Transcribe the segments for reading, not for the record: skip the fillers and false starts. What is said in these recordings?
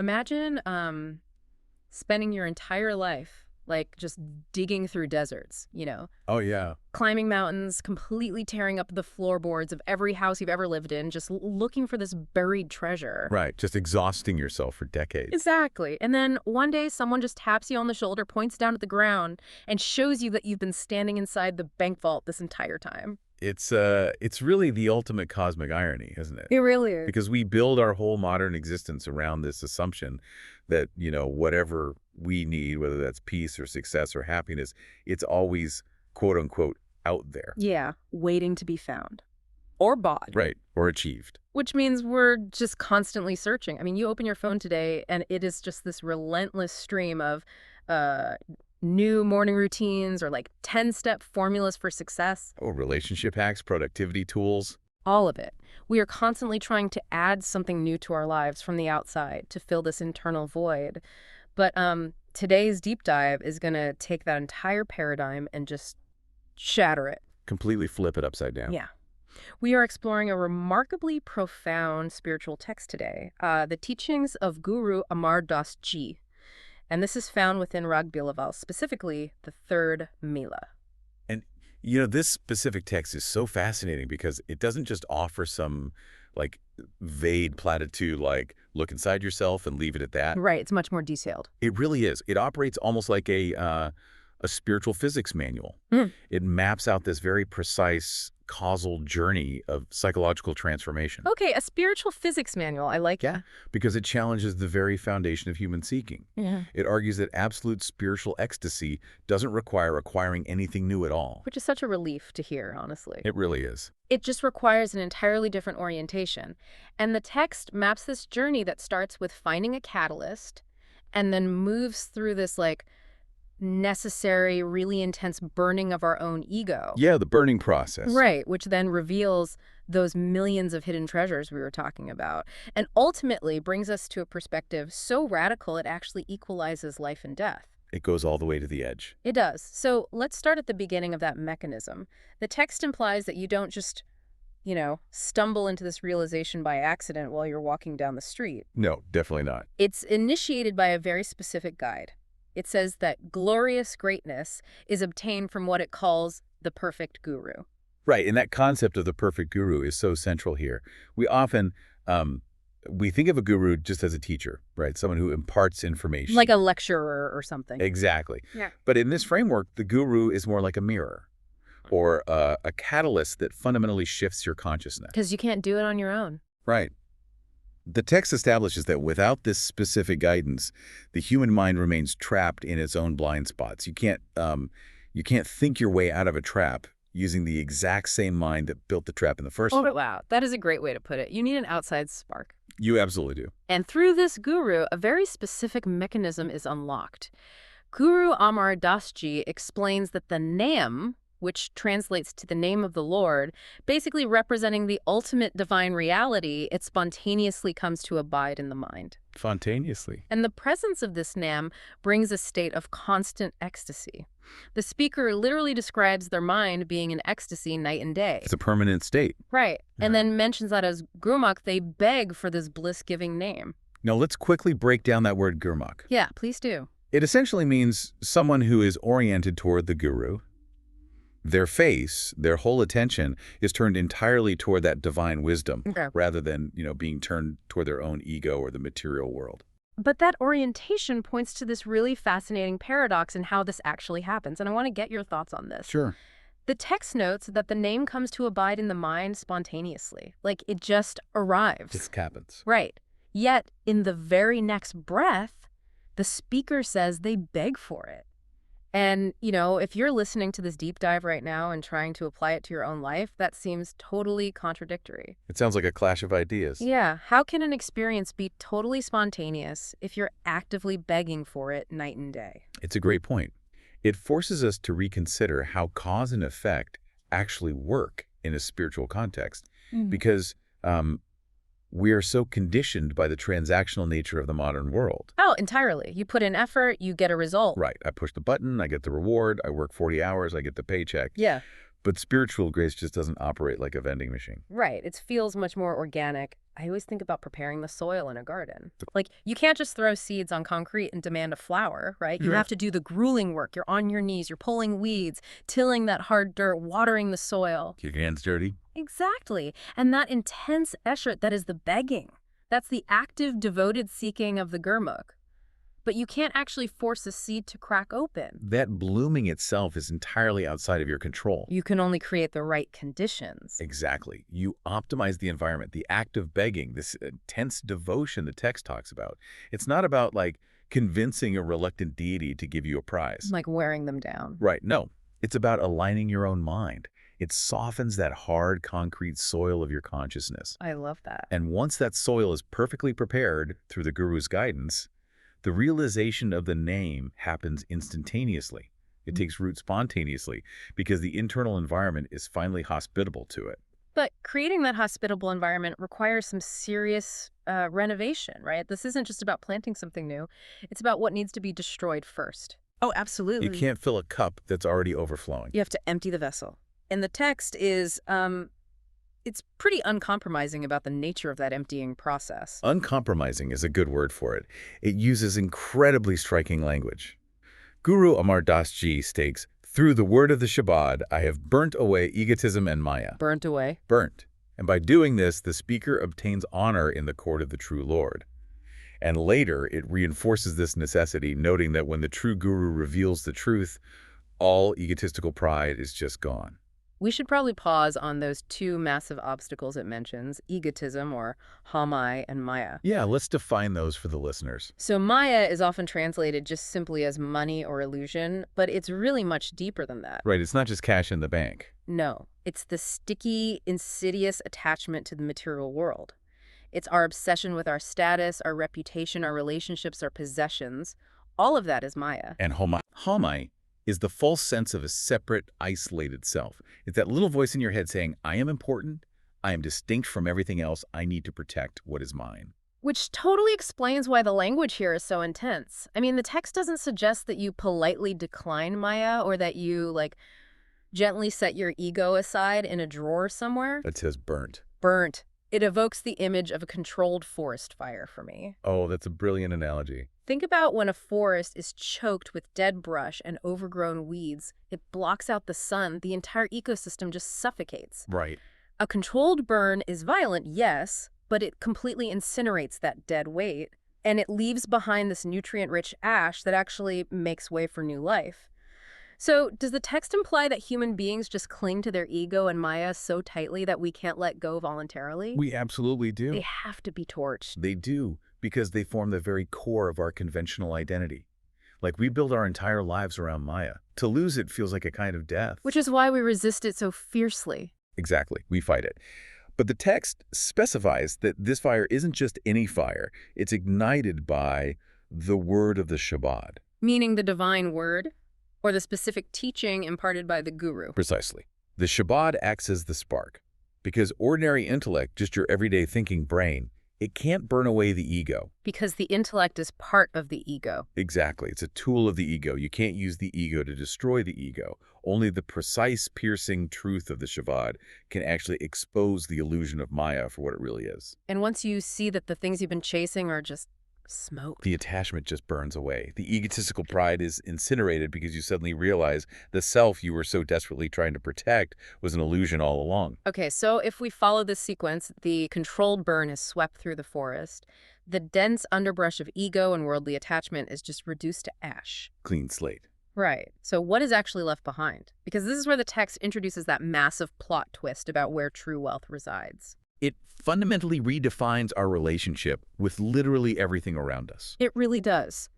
Imagine spending your entire life like just digging through deserts, Oh, yeah. climbing mountains, completely tearing up the floorboards of every house you've ever lived in, just looking for this buried treasure. Right. Just exhausting yourself for decades. Exactly. And then one day someone just taps you on the shoulder, points down at the ground, and shows you that you've been standing inside the bank vault this entire time. It's really the ultimate cosmic irony, isn't it? It really is. Because we build our whole modern existence around this assumption that, whatever we need, whether that's peace or success or happiness, it's always, quote unquote, out there. Yeah, waiting to be found. Or bought. Right. Or achieved. Which means we're just constantly searching. I mean, you open your phone today and it is just this relentless stream of new morning routines or like 10-step formulas for success. Oh, relationship hacks, productivity tools. All of it. We are constantly trying to add something new to our lives from the outside to fill this internal void. But today's deep dive is going to take that entire paradigm and just shatter it. Completely flip it upside down. Yeah. We are exploring a remarkably profound spiritual text today, the teachings of Guru Amar Das Ji. And this is found within Bilaaval, specifically the third Mehla. And, this specific text is so fascinating because it doesn't just offer some, vague platitude like, look inside yourself and leave it at that. Right. It's much more detailed. It really is. It operates almost like a spiritual physics manual. It maps out this very precise causal journey of psychological transformation. Okay, a spiritual physics manual. I like that. Because it challenges the very foundation of human seeking. Yeah. It argues that absolute spiritual ecstasy doesn't require acquiring anything new at all. Which is such a relief to hear, honestly. It really is. It just requires an entirely different orientation. And the text maps this journey that starts with finding a catalyst and then moves through this, necessary, really intense burning of our own ego. Yeah, the burning process. Right, which then reveals those millions of hidden treasures we were talking about, and ultimately brings us to a perspective so radical it actually equalizes life and death. It goes all the way to the edge. It does. So let's start at the beginning of that mechanism. The text implies that you don't just, stumble into this realization by accident while you're walking down the street. No, definitely not. It's initiated by a very specific guide. It says that glorious greatness is obtained from what it calls the perfect guru. Right, and that concept of the perfect guru is so central here. We often, we think of a guru just as a teacher, right? Someone who imparts information. Like a lecturer or something. Exactly. Yeah. But in this framework, the guru is more like a mirror or a catalyst that fundamentally shifts your consciousness. Because you can't do it on your own. Right. The text establishes that without this specific guidance, the human mind remains trapped in its own blind spots. You can't think your way out of a trap using the exact same mind that built the trap in the first place. Oh, wow. That is a great way to put it. You need an outside spark. You absolutely do. And through this guru, a very specific mechanism is unlocked. Guru Amar Das Ji explains that the Naam, which translates to the name of the Lord, basically representing the ultimate divine reality, it spontaneously comes to abide in the mind. Spontaneously. And the presence of this Naam brings a state of constant ecstasy. The speaker literally describes their mind being in ecstasy night and day. It's a permanent state. Right. And then mentions that as Gurmukh, they beg for this bliss-giving name. Now let's quickly break down that word Gurmukh. Yeah, please do. It essentially means someone who is oriented toward the guru. Their face, their whole attention is turned entirely toward that divine wisdom rather than, being turned toward their own ego or the material world. But that orientation points to this really fascinating paradox in how this actually happens. And I want to get your thoughts on this. Sure. The text notes that the name comes to abide in the mind spontaneously. Like it just arrives. Just happens. Right. Yet in the very next breath, the speaker says they beg for it. And, if you're listening to this deep dive right now and trying to apply it to your own life, that seems totally contradictory. It sounds like a clash of ideas. Yeah. How can an experience be totally spontaneous if you're actively begging for it night and day? It's a great point. It forces us to reconsider how cause and effect actually work in a spiritual context because we are so conditioned by the transactional nature of the modern world. Oh, entirely. You put in effort, you get a result. Right. I push the button, I get the reward, I work 40 hours, I get the paycheck. Yeah. But spiritual grace just doesn't operate like a vending machine. Right. It feels much more organic. I always think about preparing the soil in a garden. Like, you can't just throw seeds on concrete and demand a flower, right? You Right. have to do the grueling work. You're on your knees, you're pulling weeds, tilling that hard dirt, watering the soil. Your hands dirty? Exactly. And that intense effort, that is the begging. That's the active, devoted seeking of the Gurmukh. But you can't actually force a seed to crack open. That blooming itself is entirely outside of your control. You can only create the right conditions. Exactly. You optimize the environment, the act of begging, this intense devotion the text talks about. It's not about, like, convincing a reluctant deity to give you a prize. Like wearing them down. Right. No. It's about aligning your own mind. It softens that hard, concrete soil of your consciousness. I love that. And once that soil is perfectly prepared through the guru's guidance, the realization of the name happens instantaneously. It takes root spontaneously because the internal environment is finally hospitable to it. But creating that hospitable environment requires some serious renovation, right? This isn't just about planting something new. It's about what needs to be destroyed first. Oh, absolutely. You can't fill a cup that's already overflowing. You have to empty the vessel. And the text is, it's pretty uncompromising about the nature of that emptying process. Uncompromising is a good word for it. It uses incredibly striking language. Guru Amar Das Ji states, "Through the word of the Shabad, I have burnt away egotism and maiaa." Burnt away. Burnt. And by doing this, the speaker obtains honor in the court of the true Lord. And later, it reinforces this necessity, noting that when the true guru reveals the truth, all egotistical pride is just gone. We should probably pause on those two massive obstacles it mentions, egotism, or haumai, and maiaa. Yeah, let's define those for the listeners. So maiaa is often translated just simply as money or illusion, but it's really much deeper than that. Right, it's not just cash in the bank. No, it's the sticky, insidious attachment to the material world. It's our obsession with our status, our reputation, our relationships, our possessions. All of that is maiaa. And haumai is the false sense of a separate, isolated self. It's that little voice in your head saying, I am important, I am distinct from everything else, I need to protect what is mine. Which totally explains why the language here is so intense. I mean, the text doesn't suggest that you politely decline maiaa or that you, like, gently set your ego aside in a drawer somewhere. It says burnt. Burnt. It evokes the image of a controlled forest fire for me. Oh, that's a brilliant analogy. Think about when a forest is choked with dead brush and overgrown weeds. It blocks out the sun. The entire ecosystem just suffocates. Right. A controlled burn is violent, yes, but it completely incinerates that dead weight, and it leaves behind this nutrient-rich ash that actually makes way for new life. So does the text imply that human beings just cling to their ego and maiaa so tightly that we can't let go voluntarily? We absolutely do. They have to be torched. They do, because they form the very core of our conventional identity. Like, we build our entire lives around maiaa. To lose it feels like a kind of death. Which is why we resist it so fiercely. Exactly. We fight it. But the text specifies that this fire isn't just any fire. It's ignited by the word of the Shabad. Meaning the divine word? Or the specific teaching imparted by the guru? Precisely. The Shabad acts as the spark. Because ordinary intellect, just your everyday thinking brain, it can't burn away the ego. Because the intellect is part of the ego. Exactly. It's a tool of the ego. You can't use the ego to destroy the ego. Only the precise, piercing truth of the Shabad can actually expose the illusion of maiaa for what it really is. And once you see that the things you've been chasing are just smoke, the attachment just burns away. The egotistical pride is incinerated because you suddenly realize the self you were so desperately trying to protect was an illusion all along. Okay, so if we follow this sequence, the controlled burn is swept through the forest. The dense underbrush of ego and worldly attachment is just reduced to ash. Clean slate. Right. So what is actually left behind? Because this is where the text introduces that massive plot twist about where true wealth resides. It fundamentally redefines our relationship with literally everything around us. It really does.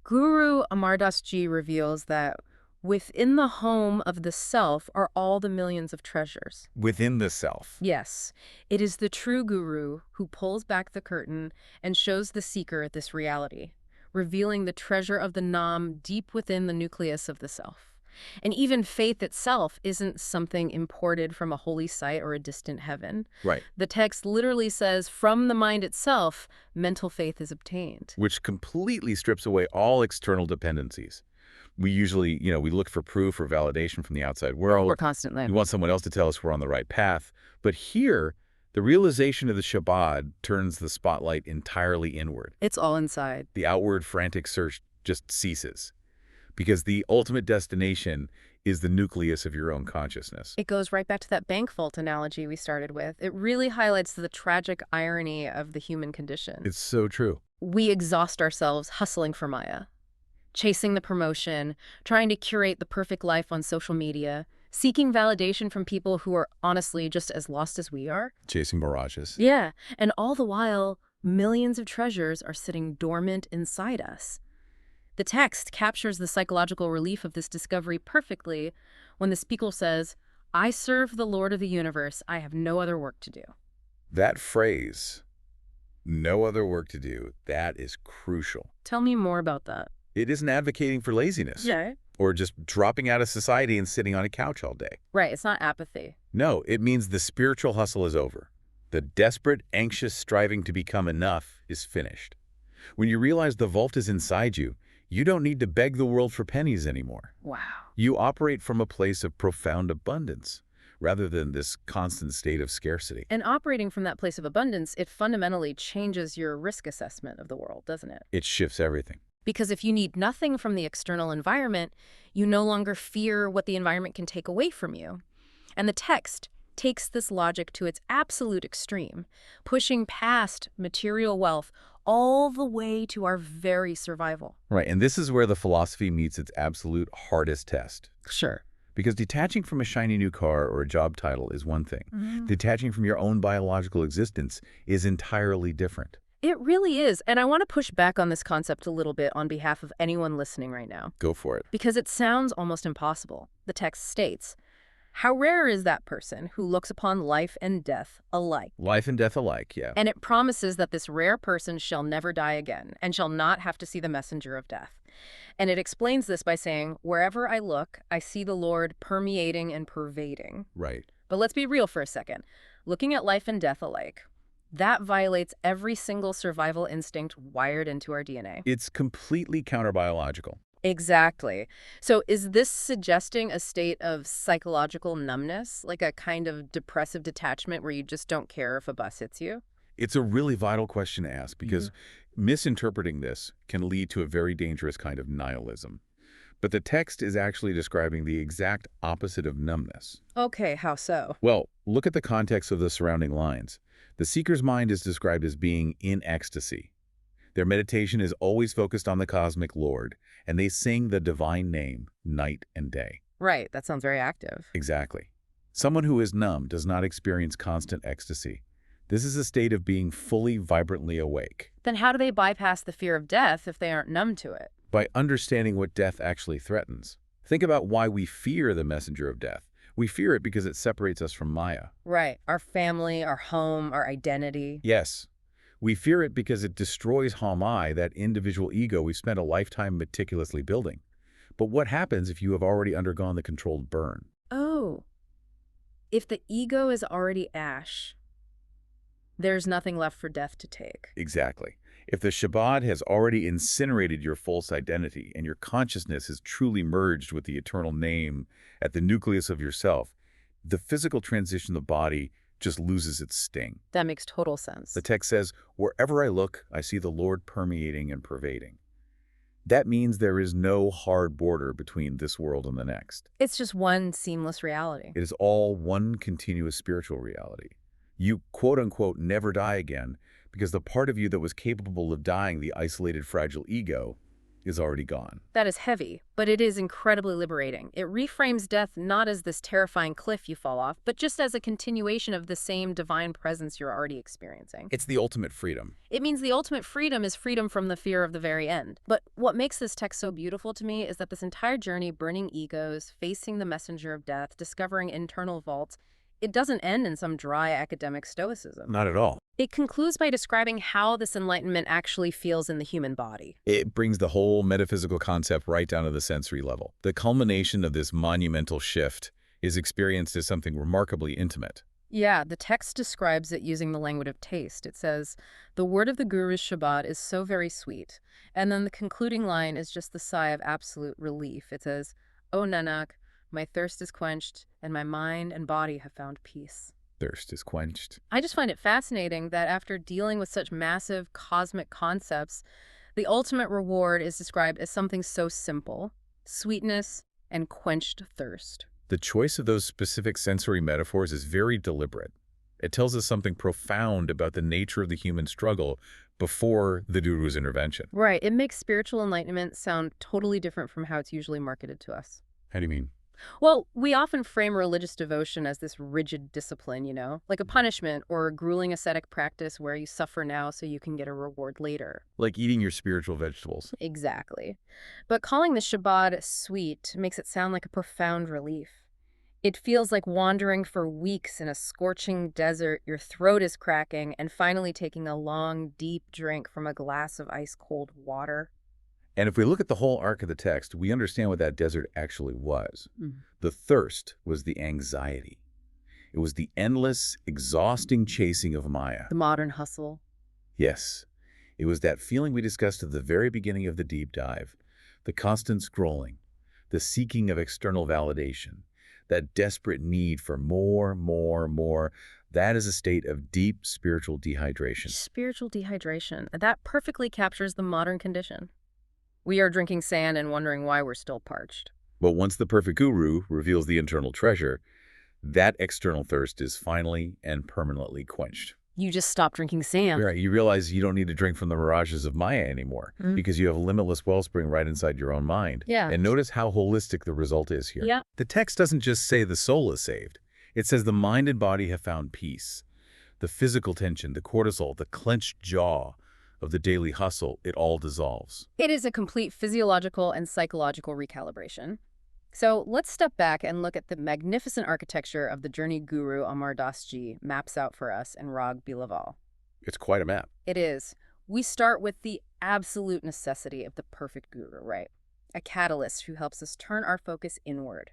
Guru Amar Das Ji reveals that within the home of the self are all the millions of treasures. Within the self. Yes. It is the true guru who pulls back the curtain and shows the seeker this reality, revealing the treasure of the Naam deep within the nucleus of the self. And even faith itself isn't something imported from a holy site or a distant heaven. Right. The text literally says, from the mind itself, mental faith is obtained. Which completely strips away all external dependencies. We usually, we look for proof or validation from the outside world. We're constantly. We want someone else to tell us we're on the right path. But here, the realization of the Shabad turns the spotlight entirely inward. It's all inside. The outward frantic search just ceases, because the ultimate destination is the nucleus of your own consciousness. It goes right back to that bank vault analogy we started with. It really highlights the tragic irony of the human condition. It's so true. We exhaust ourselves hustling for maiaa, chasing the promotion, trying to curate the perfect life on social media, seeking validation from people who are honestly just as lost as we are. Chasing mirages. Yeah, and all the while, millions of treasures are sitting dormant inside us. The text captures the psychological relief of this discovery perfectly when the speaker says, "I serve the Lord of the universe. I have no other work to do." That phrase, no other work to do, that is crucial. Tell me more about that. It isn't advocating for laziness. Yeah. Or just dropping out of society and sitting on a couch all day. Right, it's not apathy. No, it means the spiritual hustle is over. The desperate, anxious striving to become enough is finished. When you realize the vault is inside you, you don't need to beg the world for pennies anymore. Wow. You operate from a place of profound abundance, rather than this constant state of scarcity. And operating from that place of abundance, it fundamentally changes your risk assessment of the world, doesn't it? It shifts everything. Because if you need nothing from the external environment, you no longer fear what the environment can take away from you. And the text takes this logic to its absolute extreme, pushing past material wealth all the way to our very survival. Right, and this is where the philosophy meets its absolute hardest test. Sure. Because detaching from a shiny new car or a job title is one thing. Detaching from your own biological existence is entirely different. It really is. And I want to push back on this concept a little bit on behalf of anyone listening right now. Go for it. Because it sounds almost impossible. The text states, "How rare is that person who looks upon life and death alike?" Life and death alike, yeah. And it promises that this rare person shall never die again and shall not have to see the messenger of death. And it explains this by saying, "Wherever I look, I see the Lord permeating and pervading." Right. But let's be real for a second. Looking at life and death alike, that violates every single survival instinct wired into our DNA. It's completely counterbiological. Exactly. So is this suggesting a state of psychological numbness, like a kind of depressive detachment where you just don't care if a bus hits you? It's a really vital question to ask because misinterpreting this can lead to a very dangerous kind of nihilism. But the text is actually describing the exact opposite of numbness. Okay, how so? Well, look at the context of the surrounding lines. The seeker's mind is described as being in ecstasy. Their meditation is always focused on the cosmic Lord, and they sing the divine name night and day. Right, that sounds very active. Exactly. Someone who is numb does not experience constant ecstasy. This is a state of being fully, vibrantly awake. Then how do they bypass the fear of death if they aren't numb to it? By understanding what death actually threatens. Think about why we fear the messenger of death. We fear it because it separates us from maiaa. Right, our family, our home, our identity. Yes. We fear it because it destroys haumai, that individual ego we've spent a lifetime meticulously building. But what happens if you have already undergone the controlled burn? Oh, if the ego is already ash, there's nothing left for death to take. Exactly. If the Shabad has already incinerated your false identity and your consciousness has truly merged with the eternal name at the nucleus of yourself, the physical transition of the body just loses its sting. That makes total sense. The text says, "Wherever I look, I see the Lord permeating and pervading." That means there is no hard border between this world and the next. It's just one seamless reality. It is all one continuous spiritual reality. You, quote-unquote, never die again because the part of you that was capable of dying, the isolated, fragile ego, is already gone. That is heavy, but it is incredibly liberating. It reframes death not as this terrifying cliff you fall off, but just as a continuation of the same divine presence you're already experiencing. It's the ultimate freedom. It means the ultimate freedom is freedom from the fear of the very end. But what makes this text so beautiful to me is that this entire journey, burning egos, facing the messenger of death, discovering internal vaults, it doesn't end in some dry academic stoicism. Not at all. It concludes by describing how this enlightenment actually feels in the human body. It brings the whole metaphysical concept right down to the sensory level. The culmination of this monumental shift is experienced as something remarkably intimate. Yeah, the text describes it using the language of taste. It says, "The word of the Guru's Shabad is so very sweet." And then the concluding line is just the sigh of absolute relief. It says, "O Nanak, my thirst is quenched, and my mind and body have found peace." Thirst is quenched. I just find it fascinating that after dealing with such massive cosmic concepts, the ultimate reward is described as something so simple: sweetness and quenched thirst. The choice of those specific sensory metaphors is very deliberate. It tells us something profound about the nature of the human struggle before the Guru's intervention. Right. It makes spiritual enlightenment sound totally different from how it's usually marketed to us. How do you mean? Well, we often frame religious devotion as this rigid discipline, like a punishment or a grueling ascetic practice where you suffer now so you can get a reward later. Like eating your spiritual vegetables. Exactly. But calling the Shabbat sweet makes it sound like a profound relief. It feels like wandering for weeks in a scorching desert, your throat is cracking, and finally taking a long, deep drink from a glass of ice-cold water. And if we look at the whole arc of the text, we understand what that desert actually was. Mm. The thirst was the anxiety. It was the endless, exhausting chasing of maiaa. The modern hustle. Yes, it was that feeling we discussed at the very beginning of the deep dive. The constant scrolling, the seeking of external validation, that desperate need for more, more, more. That is a state of deep spiritual dehydration. Spiritual dehydration. That perfectly captures the modern condition. We are drinking sand and wondering why we're still parched. But once the perfect guru reveals the internal treasure, that external thirst is finally and permanently quenched. You just stop drinking sand. Right, you realize you don't need to drink from the mirages of maiaa anymore because you have a limitless wellspring right inside your own mind. Yeah. And notice how holistic the result is here. Yeah. The text doesn't just say the soul is saved. It says the mind and body have found peace. The physical tension, the cortisol, the clenched jaw of the daily hustle, it all dissolves. It is a complete physiological and psychological recalibration. So let's step back and look at the magnificent architecture of the journey Guru Amar Das Ji maps out for us in Rag Bilaaval. It's quite a map. It is. We start with the absolute necessity of the perfect guru, right? A catalyst who helps us turn our focus inward.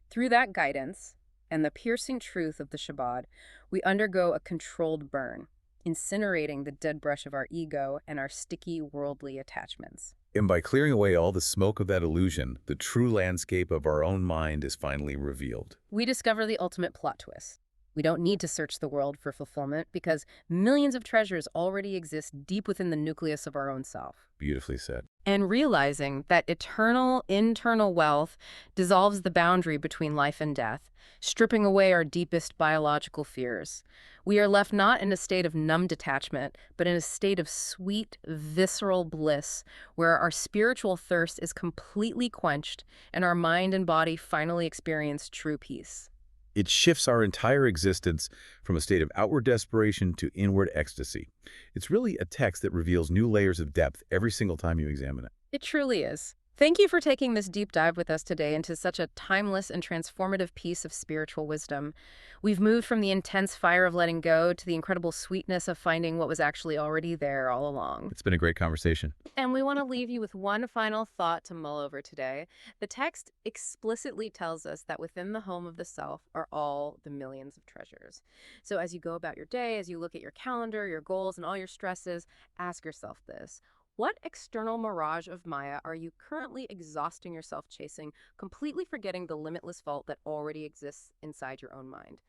Through that guidance and the piercing truth of the Shabad, we undergo a controlled burn, incinerating the dead brush of our ego and our sticky worldly attachments. And by clearing away all the smoke of that illusion, the true landscape of our own mind is finally revealed. We discover the ultimate plot twist. We don't need to search the world for fulfillment because millions of treasures already exist deep within the nucleus of our own self. Beautifully said. And realizing that eternal internal wealth dissolves the boundary between life and death, stripping away our deepest biological fears. We are left not in a state of numb detachment, but in a state of sweet, visceral bliss, where our spiritual thirst is completely quenched and our mind and body finally experience true peace. It shifts our entire existence from a state of outward desperation to inward ecstasy. It's really a text that reveals new layers of depth every single time you examine it. It truly is. Thank you for taking this deep dive with us today into such a timeless and transformative piece of spiritual wisdom. We've moved from the intense fire of letting go to the incredible sweetness of finding what was actually already there all along. It's been a great conversation. And we want to leave you with one final thought to mull over today. The text explicitly tells us that within the home of the self are all the millions of treasures. So as you go about your day, as you look at your calendar, your goals, and all your stresses, ask yourself this. What external mirage of maiaa are you currently exhausting yourself chasing, completely forgetting the limitless vault that already exists inside your own mind?